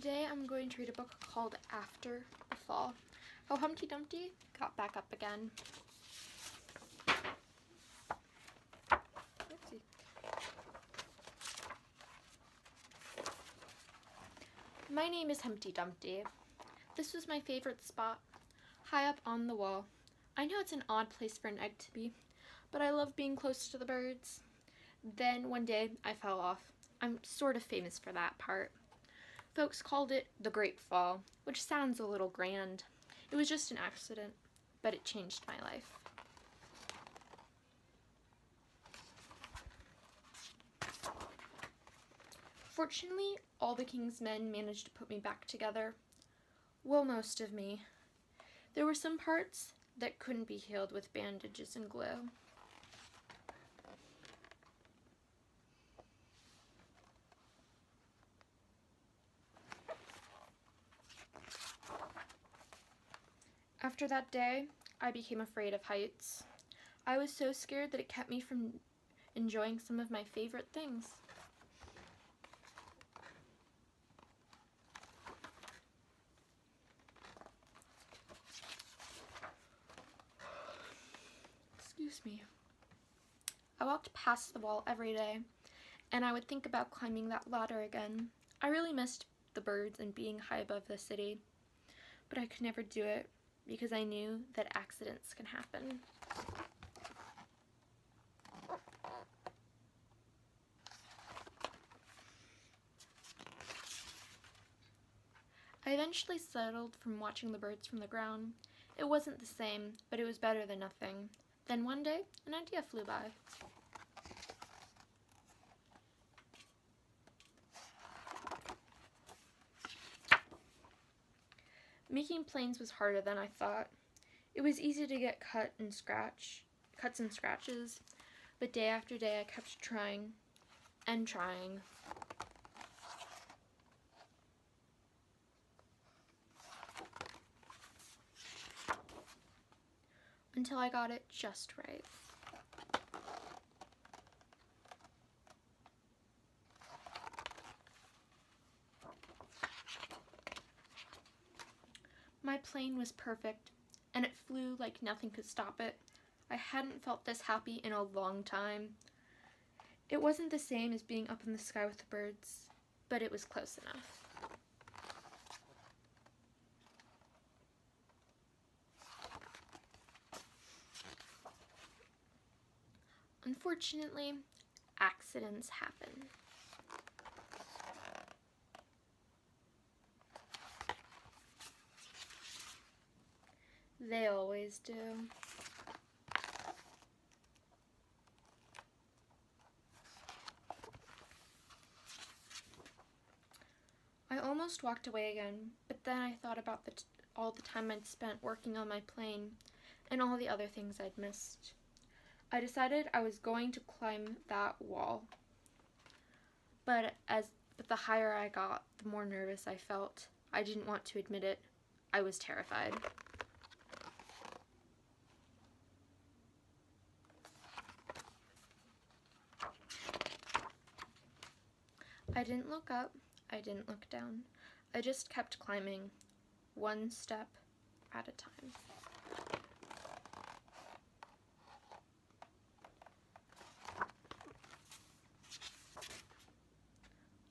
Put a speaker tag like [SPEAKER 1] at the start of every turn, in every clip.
[SPEAKER 1] Today I'm going to read a book called After the Fall. How Humpty Dumpty got back up again. Oopsie. My name is Humpty Dumpty. This was my favorite spot, high up on the wall. I know it's an odd place for an egg to be, but I love being close to the birds. Then one day I fell off. I'm sort of famous for that part. Folks called it the Great Fall, which sounds a little grand. It was just an accident, but it changed my life. Fortunately, all the king's men managed to put me back together. Well, most of me. There were some parts that couldn't be healed with bandages and glue. After that day, I became afraid of heights. I was so scared that it kept me from enjoying some of my favorite things. Excuse me. I walked past the wall every day, and I would think about climbing that ladder again. I really missed the birds and being high above the city, but I could never do it because I knew that accidents can happen. I eventually settled from watching the birds from the ground. It wasn't the same, but it was better than nothing. Then one day, an idea flew by. Making planes was harder than I thought. It was easy to get cuts and scratches, but day after day I kept trying and trying. Until I got it just right. My plane was perfect, and it flew like nothing could stop it. I hadn't felt this happy in a long time. It wasn't the same as being up in the sky with the birds, but it was close enough. Unfortunately, accidents happen. They always do. I almost walked away again, but then I thought about all the time I'd spent working on my plane and all the other things I'd missed. I decided I was going to climb that wall. But the higher I got, the more nervous I felt. I didn't want to admit it. I was terrified. I didn't look up. I didn't look down. I just kept climbing, one step at a time.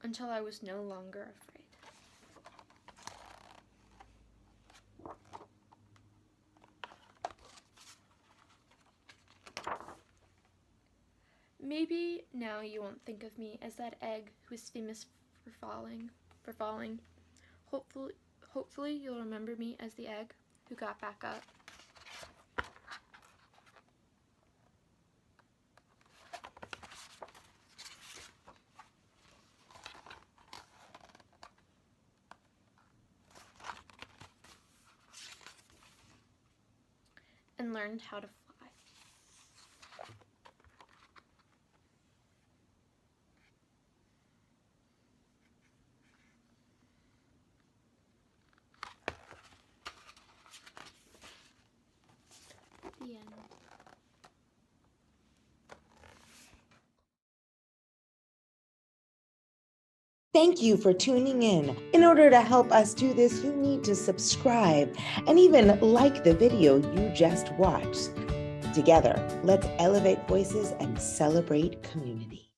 [SPEAKER 1] Until I was no longer afraid. Maybe now you won't think of me as that egg who is famous for falling. Hopefully you'll remember me as the egg who got back up. And learned how to fly. The end.
[SPEAKER 2] Thank you for tuning in. In order to help us do this, you need to subscribe and even like the video you just watched. Together, let's elevate voices and celebrate community.